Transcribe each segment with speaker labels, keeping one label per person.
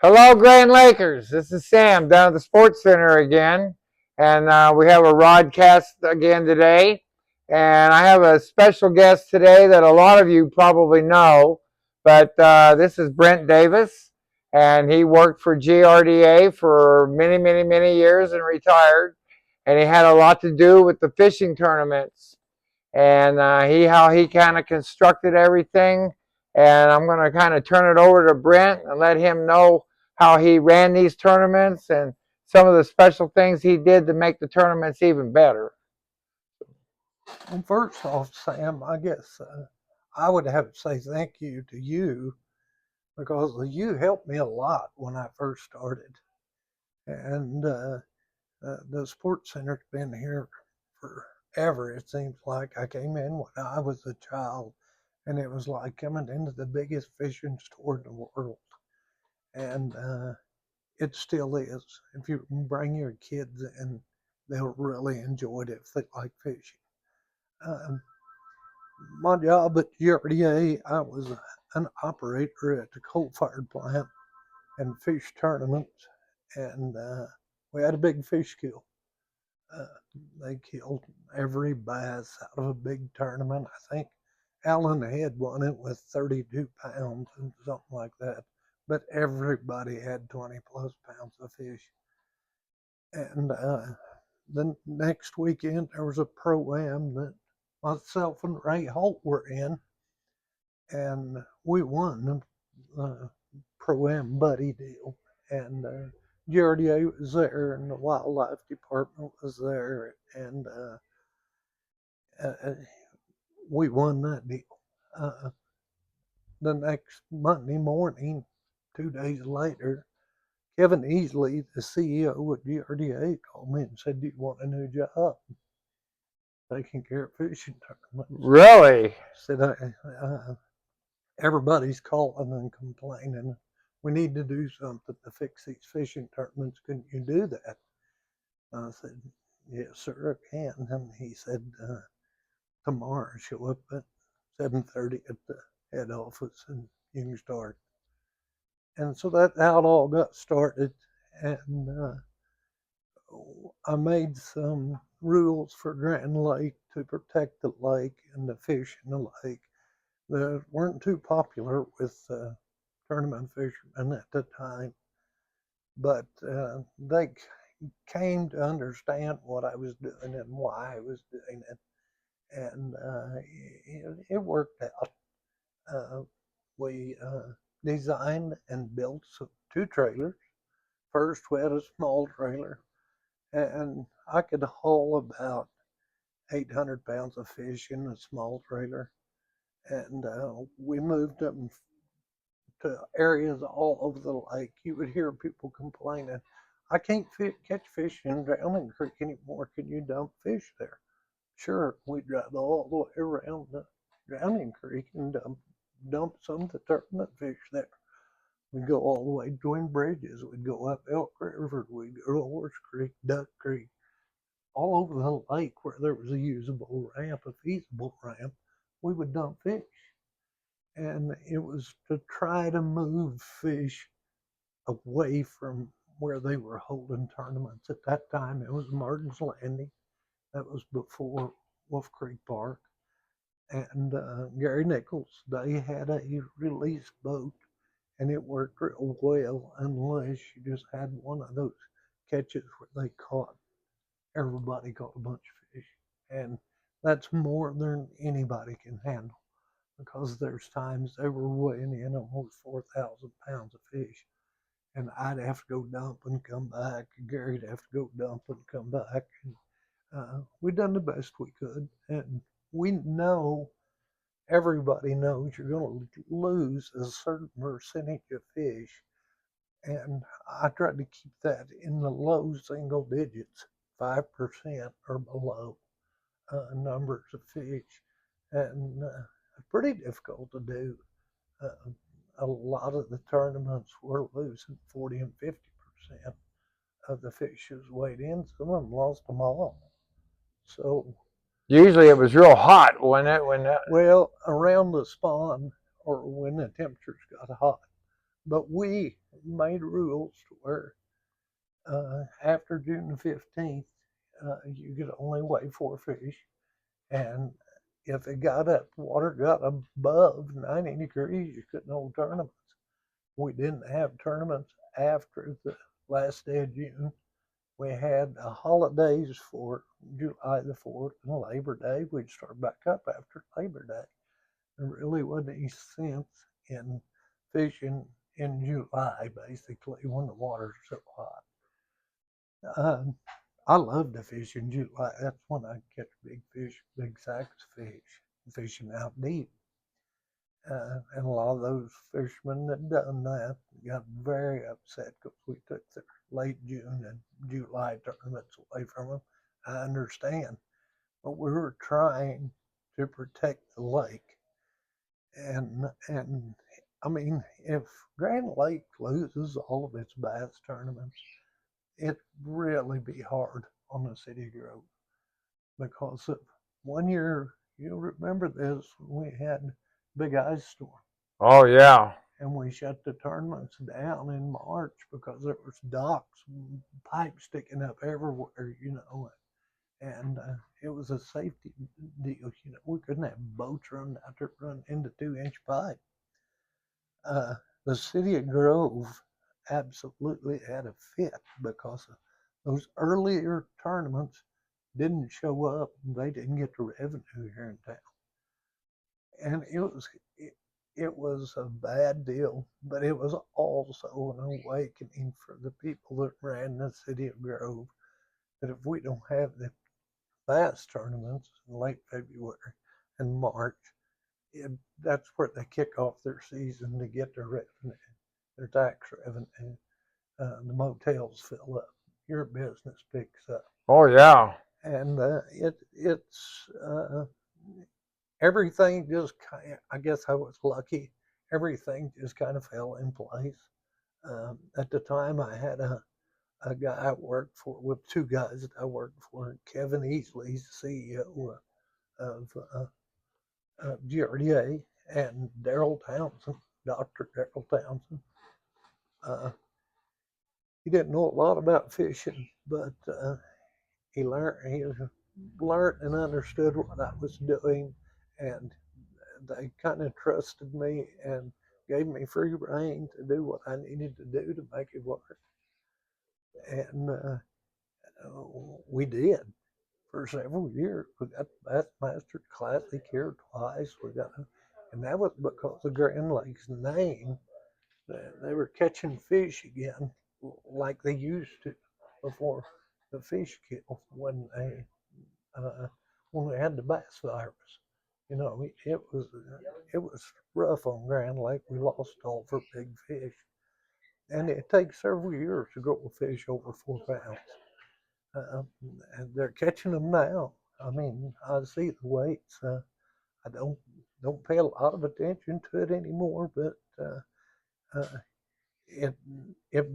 Speaker 1: Hello, Grand Lakers. This is Sam down at the Sports Center again, and we have a Rodcast again today. And I have a special guest today that a lot of you probably know, but this is Brent Davis, and he worked for GRDA for many, many, many years and retired. And he had a lot to do with the fishing tournaments, and how he kind of constructed everything. And I'm going to kind of turn it over to Brent and let him know how he ran these tournaments and some of the special things he did to make the tournaments even better.
Speaker 2: Well, first off, Sam, I guess I would have to say thank you to you because you helped me a lot when I first started. And the Sports Center's been here forever. It seems like I came in when I was a child, and it was like coming into the biggest fishing store in the world. And it still is. If you bring your kids in, they'll really enjoy it if they like fishing. Um, my job at GRDA, I was an operator at the coal-fired plant and fish tournaments, and we had a big fish kill. Uh, they killed every bass out of a big tournament. I think Alan Head won it with 32 pounds and something like that, but everybody had 20 plus pounds of fish. And the next weekend there was a pro-am that myself and Ray Holt were in, and we won the pro-am buddy deal. And GRDA was there, and the wildlife department was there, and we won that deal. The next Monday morning, 2 days later, Kevin Easley, the CEO at GRDA, called me and said, "Do you want a new job taking care of fishing tournaments?"
Speaker 1: Really?
Speaker 2: I said, everybody's calling and complaining. We need to do something to fix these fishing tournaments. Couldn't you do that? I said, "Yes, sir, I can." And he said, "Tomorrow, show up at 7:30 at the head office and you can start." And so that's how it all got started. And I made some rules for Grand Lake to protect the lake and the fish in the lake that weren't too popular with tournament fishermen at the time, but they came to understand what I was doing and why I was doing it, and it worked out. We designed and built two trailers. First, we had a small trailer, and I could haul about 800 pounds of fish in a small trailer, and we moved them to areas all over the lake. You would hear people complaining, "I can't catch fish in Drowning Creek anymore. Can you dump fish there?" Sure, we drive all the way around the Drowning Creek and dump some of the tournament fish there. We'd go all the way between bridges. We'd go up Elk River. We'd go to Horse Creek, Duck Creek, all over the lake where there was a usable ramp, a feasible ramp. We would dump fish. And it was to try to move fish away from where they were holding tournaments. At that time, it was Martin's Landing. That was before Wolf Creek Park. And Gary Nichols, they had a release boat, and it worked real well unless you just had one of those catches where they everybody caught a bunch of fish. And that's more than anybody can handle, because there's times they were weighing in almost 4,000 pounds of fish, and I'd have to go dump and come back. Gary'd have to go dump and come back. And we done the best we could, and we know, everybody knows you're going to lose a certain percentage of fish, and I tried to keep that in the low single digits, 5% or below numbers of fish, and pretty difficult to do. A lot of the tournaments were losing 40 and 50% of the fishes weighed in. Some of them lost them all. So
Speaker 1: usually it was real hot, wasn't it?
Speaker 2: Well, around the spawn or when the temperatures got hot. But we made rules to where after June the 15th, you could only weigh 4 fish. And if it got up, water got above 90 degrees, you couldn't hold tournaments. We didn't have tournaments after the last day of June. We had holidays for July the 4th and Labor Day. We'd start back up after Labor Day. There really wasn't any sense in fishing in July, basically, when the water's so hot. I love to fish in July. That's when I catch big fish, big sacks of fish, fishing out deep. And a lot of those fishermen that done that got very upset because we took their late June and July tournaments away from them. I understand, but we were trying to protect the lake. And I mean, if Grand Lake loses all of its bass tournaments, it'd really be hard on the city of Grove, because of one year, you remember this, we had big ice storm.
Speaker 1: Oh, yeah.
Speaker 2: And we shut the tournaments down in March because there was docks, pipes sticking up everywhere, and it was a safety deal. We couldn't have boats run out there run into 2-inch pipe. The city of Grove absolutely had a fit because of those earlier tournaments didn't show up. They didn't get the revenue here in town. And it was a bad deal, but it was also an awakening for the people that ran the city of Grove, that if we don't have the bass tournaments in late February and March, that's where they kick off their season to get their revenue, their tax revenue. The motels fill up, your business picks up.
Speaker 1: Oh, yeah.
Speaker 2: And it's everything just kind of, I guess I was lucky. Everything just kind of fell in place. At the time, I had a guy I worked for, with two guys that I worked for. Kevin Easley, CEO of GRDA, and Daryl Townsend, Dr. Daryl Townsend. He didn't know a lot about fishing, but he learned and understood what I was doing, and they kind of trusted me and gave me free rein to do what I needed to do to make it work. And we did for several years. We got the Bassmaster Classic here twice. And that was because of Grand Lake's name. They were catching fish again like they used to before the fish kill, when we had the bass virus. It was rough on Grand Lake. We lost all of our big fish, and it takes several years to grow a fish over 4 pounds. And they're catching them now. I mean, I see the weights. I don't pay a lot of attention to it anymore, but it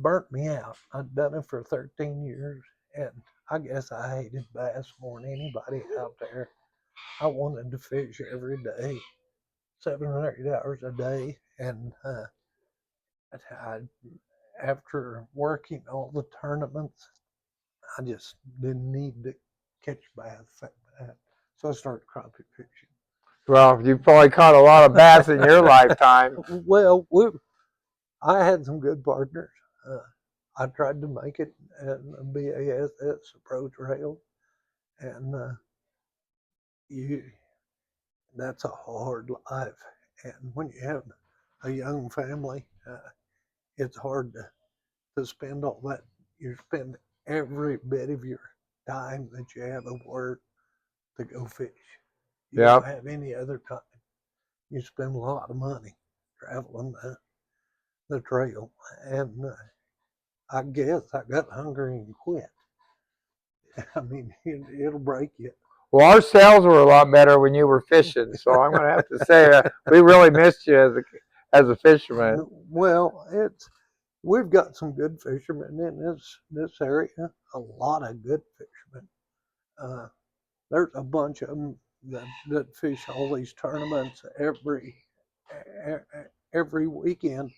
Speaker 2: burnt me out. I'd done it for 13 years, and I guess I hated bass more than anybody out there. I wanted to fish every day, 7 or 8 hours a day, and after working all the tournaments, I just didn't need to catch bass like that. So I started crappie fishing.
Speaker 1: Well, you probably caught a lot of bass in your lifetime.
Speaker 2: Well, I had some good partners. I tried to make it in a BASS approach rail, and that's a hard life. And when you have a young family, it's hard to spend all that. You spend every bit of your time that you have at work to go fish. You don't have any other time. You spend a lot of money traveling the trail, and I guess I got hungry and quit. I mean, it'll break you.
Speaker 1: Well, our sales were a lot better when you were fishing, so I'm going to have to say we really missed you as a fisherman.
Speaker 2: Well, we've got some good fishermen in this area. A lot of good fishermen. There's a bunch of them that fish all these tournaments every weekend,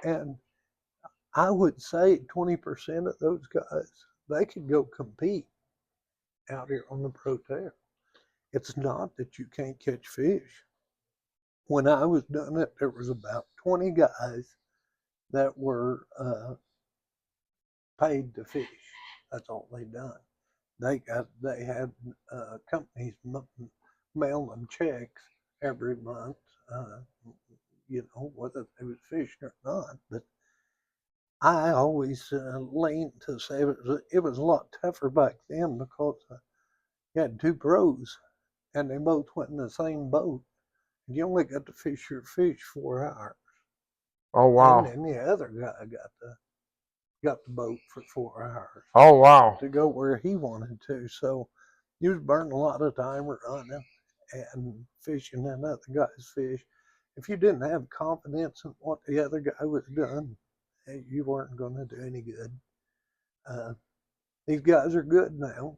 Speaker 2: and I would say 20% of those guys, they could go compete out here on the pro tail. It's not that you can't catch fish. When I was doing it, there was about 20 guys that were paid to fish. That's all they done. They had companies mail them checks every month, whether they was fishing or not. But I always leaned to say it was a lot tougher back then because you had two pros and they both went in the same boat. And you only got to fish your fish 4 hours.
Speaker 1: Oh,
Speaker 2: And
Speaker 1: wow.
Speaker 2: then the other guy got the boat for 4 hours
Speaker 1: Oh, wow.
Speaker 2: to go where he wanted to. So you was burning a lot of time running and fishing that other guy's fish. If you didn't have confidence in what the other guy was doing, you weren't going to do any good. These guys are good now.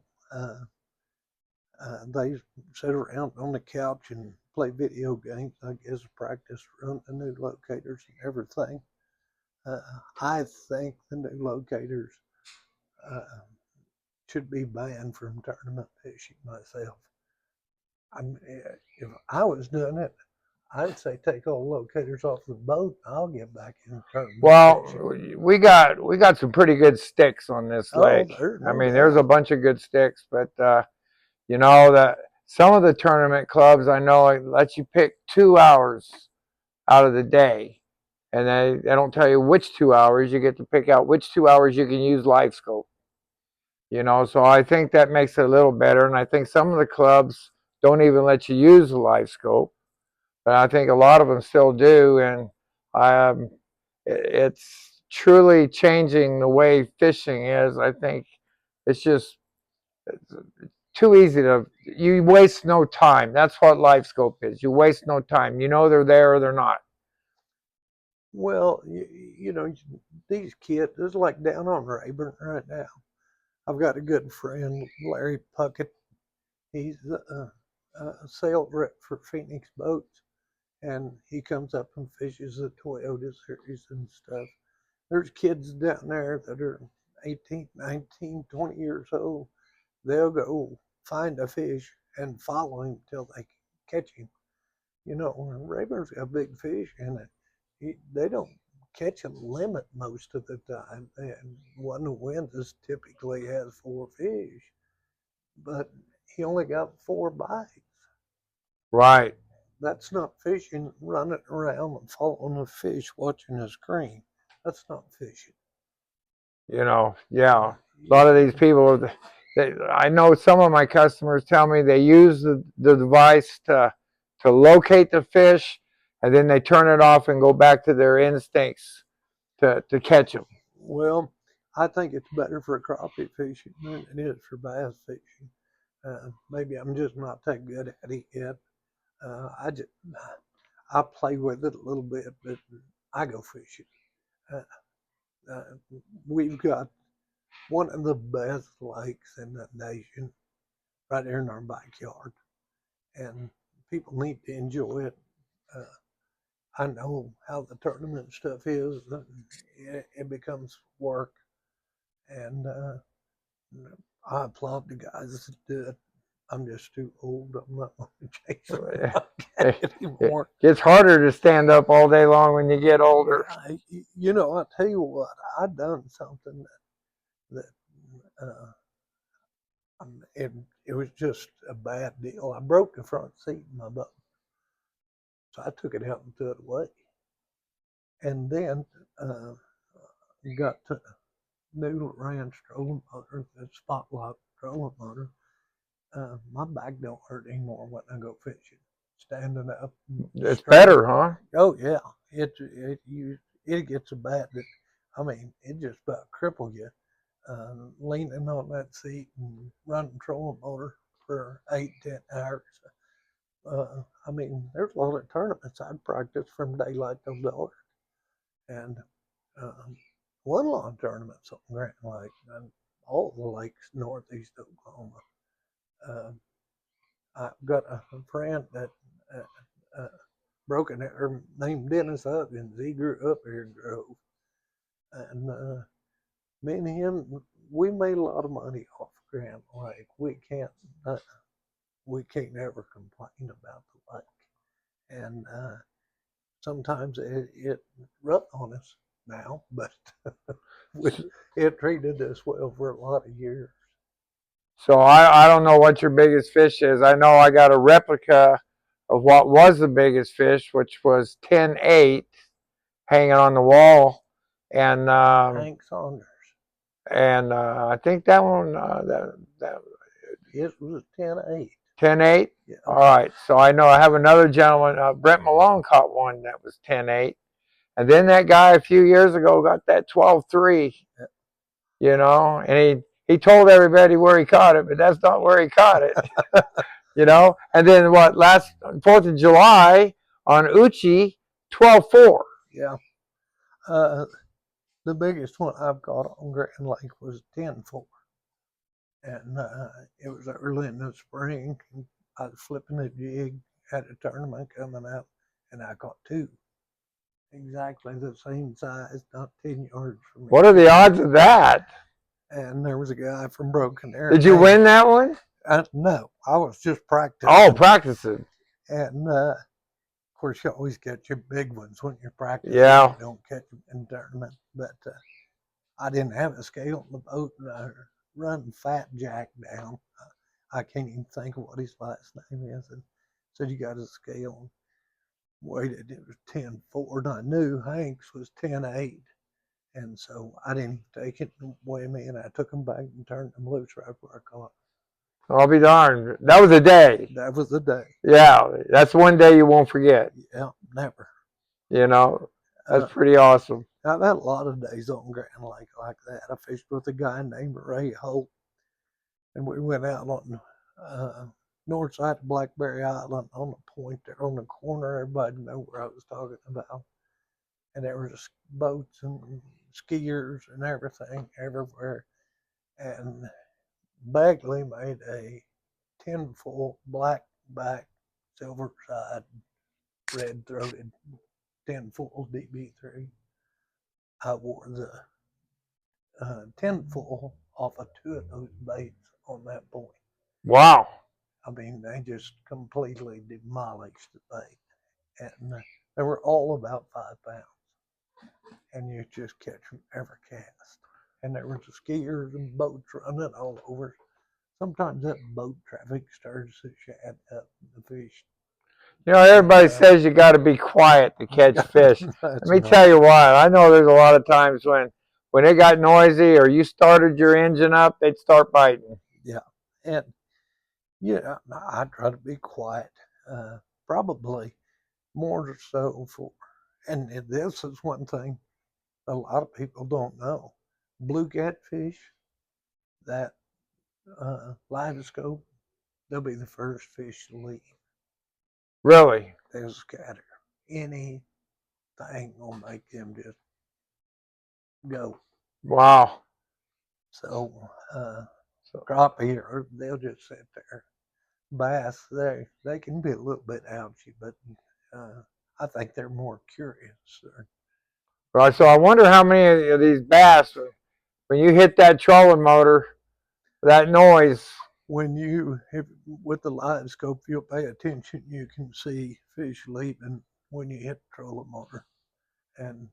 Speaker 2: They sit around on the couch and play video games, I guess, practice run the new locators and everything. I think the new locators should be banned from tournament fishing myself. I mean, if I was doing it, I'd say take all locators off the boat. I'll get back in tournament fishing.
Speaker 1: We got some pretty good sticks on this lake.
Speaker 2: There's no
Speaker 1: I mean, there's a
Speaker 2: doubt.
Speaker 1: bunch of good sticks, but that some of the tournament clubs I know let you pick 2 hours out of the day, and they don't tell you which 2 hours. You get to pick out which 2 hours you can use live scope. So I think that makes it a little better, and I think some of the clubs don't even let you use the live scope, but I think a lot of them still do, and it's truly changing the way fishing is. I think it's just too easy you waste no time. That's what live scope is. You waste no time. They're there or they're not.
Speaker 2: Well, these kids, it's like down on Rayburn right now. I've got a good friend, Larry Puckett. He's a sales rep for Phoenix Boats, and he comes up and fishes the Toyota series and stuff. There's kids down there that are 18, 19, 20 years old. They'll go find a fish and follow him till they catch him. Rayburn's got big fish in it. They don't catch a limit most of the time, and one who wins typically has 4 fish, but he only got 4 bites.
Speaker 1: Right.
Speaker 2: That's not fishing, running around and following a fish, watching a screen. That's not fishing.
Speaker 1: Yeah. A lot of these people, I know some of my customers tell me they use the device to locate the fish, and then they turn it off and go back to their instincts to catch them.
Speaker 2: Well, I think it's better for crappie fishing than it is for bass fishing. Maybe I'm just not that good at it yet. I play with it a little bit, but I go fishing. We've got one of the best lakes in the nation right there in our backyard, and people need to enjoy it. I know how the tournament stuff is. It becomes work, and I applaud the guys that do it. I'm just too old. I'm not going to chase it anymore.
Speaker 1: It's harder to stand up all day long when you get older.
Speaker 2: I tell you what, I done something that it was just a bad deal. I broke the front seat in my boat, so I took it out and threw it away. And then got to new ranch trolling motor, the spotlight trolling motor. My back don't hurt anymore when I go fishing. Standing up.
Speaker 1: It's better, huh?
Speaker 2: Oh yeah, it gets so bad that it just about cripple you. Leaning on that seat and running trolling motor for 8-10 hours. There's a lot of tournaments I'd practice from daylight till dark, and won a lot of tournaments on Grand Lake and all the lakes northeast Oklahoma. I've got a friend that broke an arm named Dennis Huggins. He grew up here in Grove, And me and him, we made a lot of money off Grand Lake. We can't ever complain about the lake. And sometimes it run on us now, but it treated us well for a lot of years.
Speaker 1: So I don't know what your biggest fish is. I know I got a replica of what was the biggest fish, which was 10.8, hanging on the wall, and
Speaker 2: Hank Saunders.
Speaker 1: And I think that one that
Speaker 2: it was 10.8.
Speaker 1: 10.8.
Speaker 2: Yeah.
Speaker 1: All right. So I know I have another gentleman, Brent Malone, caught one that was 10.8, and then that guy a few years ago got that 12.3. You know, and he told everybody where he caught it, but that's not where he caught it. You know, and then what? Last 4th of July on Uchi, 12.4.
Speaker 2: Yeah. The biggest one I've caught on Grand Lake was 10.4. And it was early in the spring. I was flipping a jig at a tournament coming out, and I caught two. Exactly the same size, not 10 yards from me.
Speaker 1: What are the odds of that?
Speaker 2: And there was a guy from Broken Arrow.
Speaker 1: Did you win that one?
Speaker 2: No, I was just practicing.
Speaker 1: Oh, practicing.
Speaker 2: And of course, you always get your big ones when you're practicing.
Speaker 1: Yeah.
Speaker 2: You don't catch them in tournament. But I didn't have a scale on the boat, and I run Fat Jack down. I can't even think of what his last name is. And said, you got a scale. Waited, it was 10.4, and I knew Hank's was 10.8. And so I didn't take it and weigh me, and I took them back and turned them loose right where I caught.
Speaker 1: I'll be darned. That was a day.
Speaker 2: That was the day.
Speaker 1: Yeah, that's one day you won't forget.
Speaker 2: Yeah, never.
Speaker 1: You know, that's pretty awesome.
Speaker 2: I've had a lot of days on Grand Lake like that. I fished with a guy named Ray Holt, and we went out on north side of Blackberry Island on the point there on the corner. Everybody knew where I was talking about. And there was boats and skiers and everything everywhere. And Bagley made a 10-foot blackback, silver side, red-throated 10-foot DB3. I wore the 10-foot off of two of those baits on that point.
Speaker 1: Wow.
Speaker 2: I mean, they just completely demolished the bait. And they were all about 5 pounds. And you just catch them every cast. And there was the skiers and boats running all over. Sometimes that boat traffic starts to shut up the fish.
Speaker 1: You know, everybody says you got to be quiet to catch fish. Let me tell you why. I know there's a lot of times when it got noisy or you started your engine up, they'd start biting.
Speaker 2: Yeah. And, yeah, I try to be quiet. Probably more so for, and this is one thing a lot of people don't know. Blue catfish, that live scope, they'll be the first fish to leave.
Speaker 1: Really?
Speaker 2: They'll scatter. Anything will make them just go.
Speaker 1: Wow.
Speaker 2: So crappie, they'll just sit there. Bass, they can be a little bit ouchy, but I think they're more curious.
Speaker 1: Right. So I wonder how many of these bass, when you hit that trolling motor, that noise.
Speaker 2: When you, with the live scope, you'll pay attention, you can see fish leaving when you hit the trolling motor. And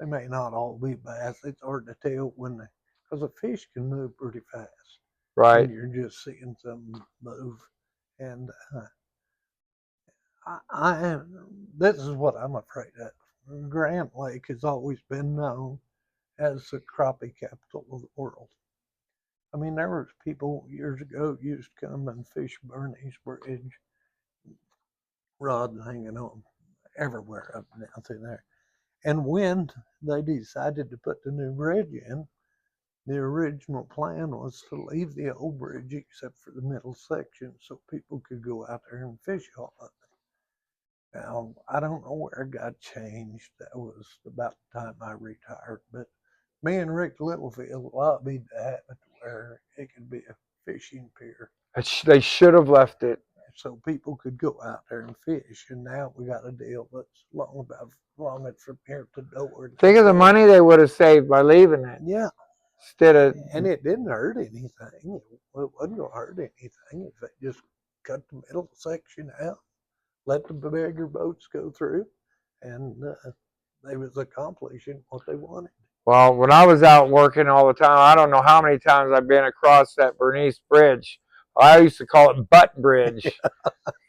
Speaker 2: they may not all be bass. It's hard to tell because a fish can move pretty fast.
Speaker 1: Right.
Speaker 2: And you're just seeing them move. And this is what I'm afraid of. Grand Lake has always been known as the crappie capital of the world. I mean, there was people years ago used to come and fish Bernie's Bridge, rod hanging on everywhere up and down through there. And when they decided to put the new bridge in, the original plan was to leave the old bridge except for the middle section so people could go out there and fish off of it. Now, I don't know where it got changed. That was about the time I retired. But me and Rick Littlefield lobbied to have it where it could be a fishing pier.
Speaker 1: They should have left it.
Speaker 2: So people could go out there and fish. And now we got a deal that's long about long as from here to door.
Speaker 1: Think of the money they would have saved by leaving it.
Speaker 2: Yeah.
Speaker 1: Instead of,
Speaker 2: and it didn't hurt anything. It wasn't going to hurt anything if they just cut the middle section out, let the bigger boats go through, and they was accomplishing what they wanted.
Speaker 1: well, when I was out working all the time, I don't know how many times I've been across that Bernice Bridge. I used to call it Butt Bridge.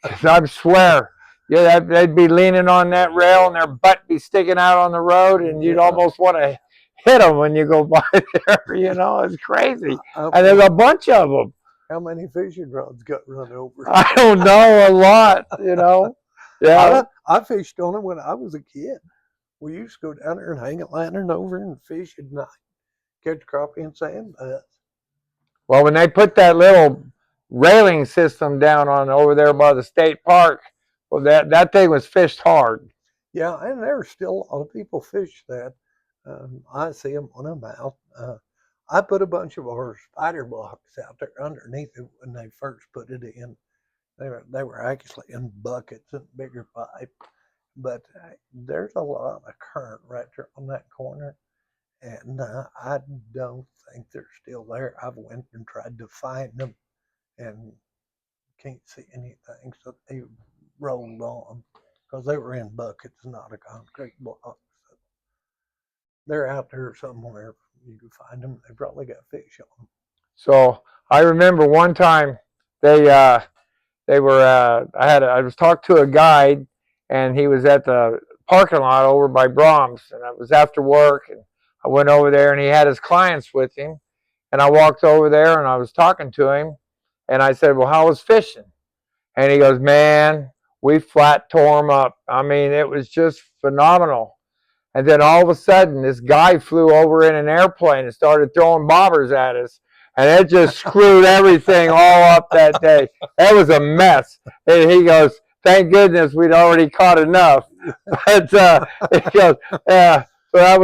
Speaker 1: Because I swear, yeah, they'd be leaning on that rail and their butt be sticking out on the road, and you'd almost want to hit them when you go by there. You know, it's crazy. And there's a bunch of them.
Speaker 2: How many fishing rods got run over?
Speaker 1: I don't know, a lot, you know. Yeah.
Speaker 2: I fished on it when I was a kid. We used to go down there and hang a lantern over and fish at night, catch crappie and sand bass.
Speaker 1: Well, when they put that little railing system down on over there by the state park, well, that thing was fished hard.
Speaker 2: Yeah, and there's still a lot of people fish that. I see them when I'm out. I put a bunch of our spider blocks out there underneath it when they first put it in. They were actually in buckets and bigger pipe. But there's a lot of current right there on that corner, and I don't think they're still there. I've went and tried to find them and can't see anything, so they rolled on because they were in buckets, not a concrete block. So they're out there somewhere. You can find them. They probably got fish on them.
Speaker 1: So I remember one time they were I was talking to a guide, and he was at the parking lot over by Brahms, and it was after work, and I went over there, and he had his clients with him, and I walked over there, and I was talking to him, and I said, well, how was fishing? And he goes, man, we flat tore him up. I mean, it was just phenomenal. And then all of a sudden, this guy flew over in an airplane and started throwing bobbers at us. And it just screwed everything all up that day. It was a mess. And he goes, thank goodness we'd already caught enough. But he goes, yeah. So that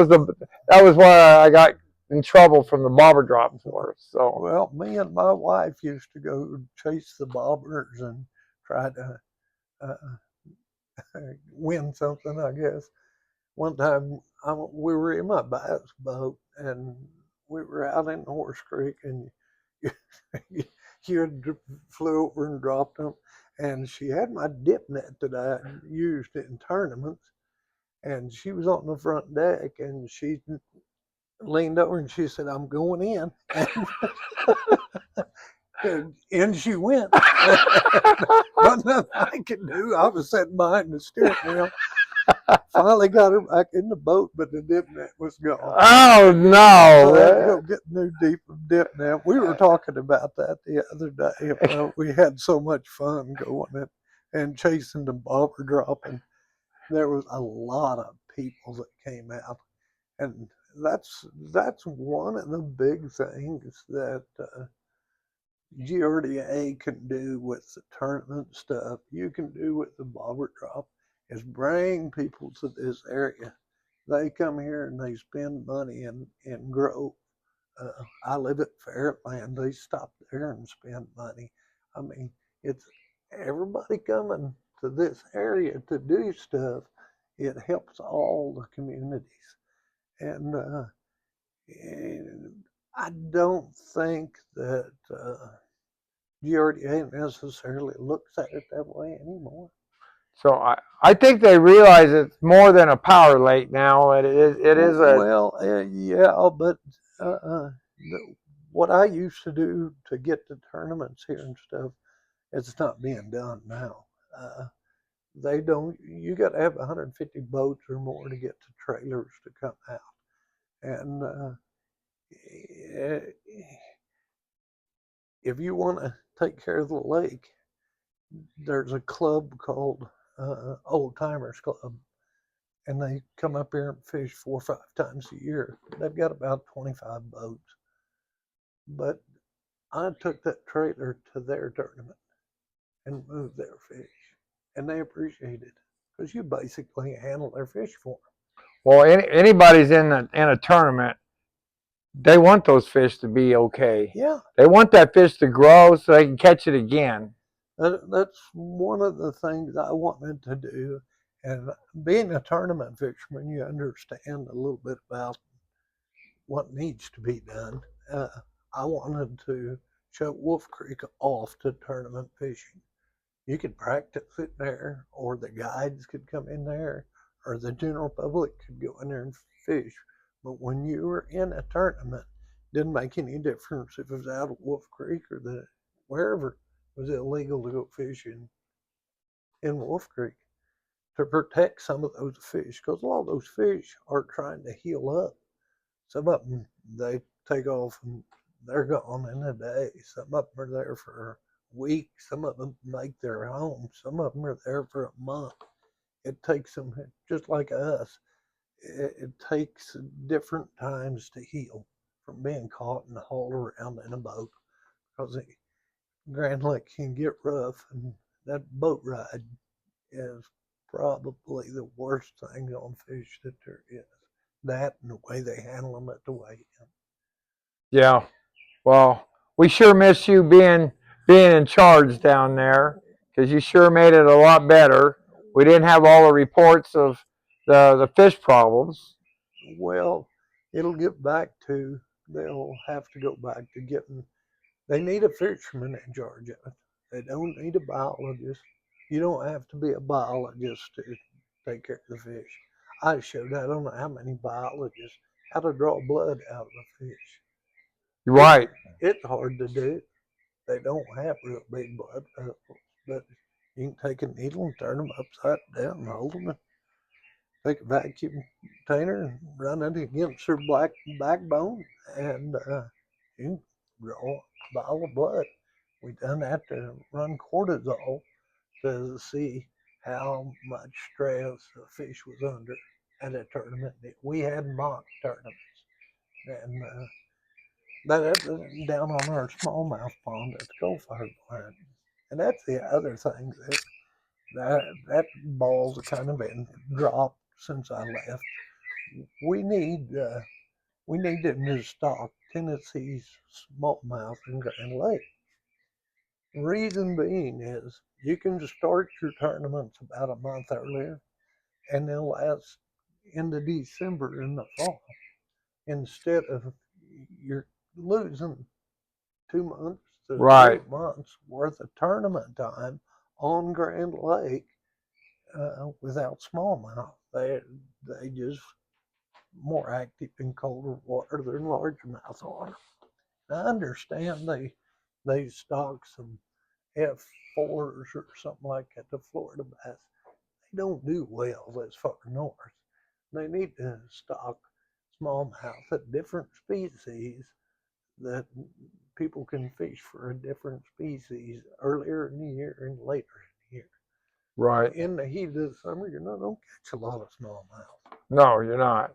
Speaker 1: was why I got in trouble from the bobber drop for us. So
Speaker 2: well, me and my wife used to go chase the bobbers and try to win something, I guess. One time we were in my bass boat and we were out in Horse Creek, and you had flew over and dropped them, and she had my dip net that I used in tournaments, and she was on the front deck, and she leaned over and she said, I'm going in. And in she went. Wasn't nothing I could do. I was sitting behind the steering wheel. Finally got her back in the boat, but the dip net was gone.
Speaker 1: Oh no!
Speaker 2: So I had to go get a new dip net. We were talking about that the other day. We had so much fun going and chasing the bobber drop, and there was a lot of people that came out, and that's one of the big things that GRDA can do with the tournament stuff. You can do with the bobber drop. Is bring people to this area. They come here and they spend money in Grove. I live at Fairland. They stop there and spend money. I mean, it's everybody coming to this area to do stuff. It helps all the communities. And I don't think that GRDA necessarily looks at it that way anymore.
Speaker 1: So I think they realize it's more than a power lake now. It is a
Speaker 2: yeah, but what I used to do to get to tournaments here and stuff, it's not being done now. They don't. You got to have 150 boats or more to get to trailers to come out, and if you want to take care of the lake, there's a club called Old Timers Club, and they come up here and fish 4 or 5 times a year. They've got about 25 boats. But I took that trailer to their tournament and moved their fish, and they appreciate it because you basically handle their fish for them.
Speaker 1: Well, anybody's in a tournament, they want those fish to be okay.
Speaker 2: Yeah.
Speaker 1: They want that fish to grow so they can catch it again.
Speaker 2: That's one of the things I wanted to do, And being a tournament fisherman, you understand a little bit about what needs to be done. I wanted to shut Wolf Creek off to tournament fishing. You could practice it there, or the guides could come in there, or the general public could go in there and fish. But when you were in a tournament, it didn't make any difference if it was out of Wolf Creek or wherever it was illegal to go fishing in Wolf Creek to protect some of those fish, because a lot of those fish are trying to heal up. Some of them, they take off and they're gone in a day. Some of them are there for a week. Some of them make their home. Some of them are there for a month. It takes them, just like us, it takes different times to heal from being caught and hauled around in a boat, because Grand Lake can get rough, and that boat ride is probably the worst thing on fish that there is. That and the way they handle them at the weigh-in.
Speaker 1: Yeah. Well, we sure miss you being in charge down there, because you sure made it a lot better. We didn't have all the reports of the fish problems.
Speaker 2: Well, it'll get back to, they'll have to go back to getting, they need a fisherman in charge of it. They don't need a biologist. You don't have to be a biologist to take care of the fish. I showed, I don't know how many biologists, how to draw blood out of a fish.
Speaker 1: Right.
Speaker 2: It's hard to do. They don't have real big blood vessels, but you can take a needle and turn them upside down and hold them, and take a vacuum container and run it against their black backbone, and you can draw a bottle of blood. We done that to run cortisol to see how much stress a fish was under at a tournament. We had mock tournaments, and that's down on our smallmouth pond at the coal-fired plant. And that's the other thing, that ball's kind of been dropped since I left. We need them to stock Tennessee's smallmouth in Grand Lake. Reason being is you can start your tournaments about a month earlier, and they'll last into December in the fall, instead of you're losing 2 months to
Speaker 1: Right.
Speaker 2: 3 months worth of tournament time on Grand Lake without smallmouth. They just more active in colder water than largemouth water. I understand they stock some F4s or something like that, the Florida bass. They don't do well this far north. They need to stock smallmouth at different species, that people can fish for a different species earlier in the year and later in the year.
Speaker 1: Right.
Speaker 2: In the heat of the summer, you're not going to catch a lot of smallmouth.
Speaker 1: No, you're not.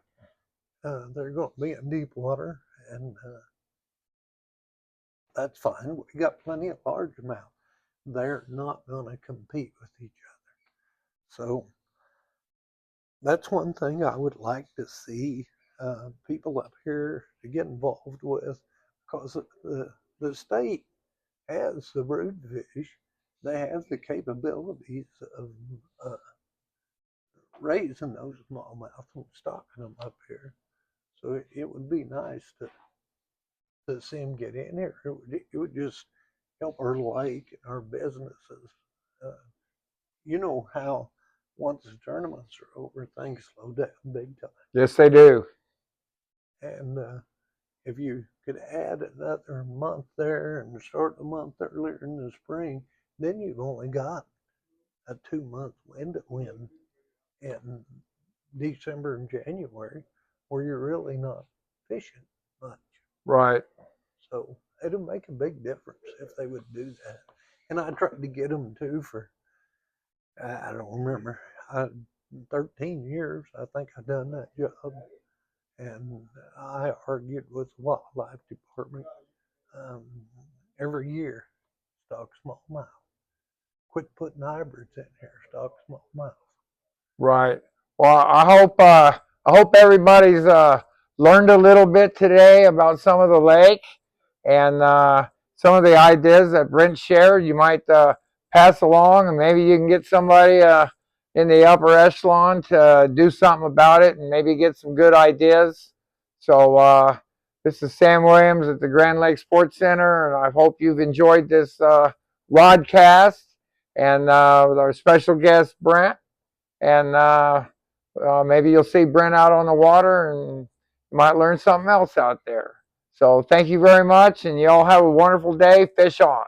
Speaker 2: They're going to be in deep water, and that's fine. We got plenty of largemouth. They're not going to compete with each other. So that's one thing I would like to see people up here to get involved with, because the state has the brood fish. They have the capabilities of raising those smallmouth and stocking them up here. So it would be nice to see them get in here. It would just help our lake and our businesses. You know how once the tournaments are over, things slow down big time.
Speaker 1: Yes, they do.
Speaker 2: And if you could add another month there and start the month earlier in the spring, then you've only got a 2-month window in December and January where you're really not fishing much.
Speaker 1: Right.
Speaker 2: So it'll make a big difference if they would do that. And I tried to get them too for, I don't remember, 13 years. I think I done that job. And I argued with the wildlife department every year, stock smallmouth. Quit putting hybrids in here, stock smallmouth.
Speaker 1: Right. Well, I hope everybody's learned a little bit today about some of the lake, and some of the ideas that Brent shared. You might pass along, and maybe you can get somebody in the upper echelon to do something about it and maybe get some good ideas. So this is Sam Williams at the Grand Lake SportsCenter, and I hope you've enjoyed this Rodcast and with our special guest Brent. And maybe you'll see Brent out on the water and you might learn something else out there. So thank you very much, and you all have a wonderful day. Fish on.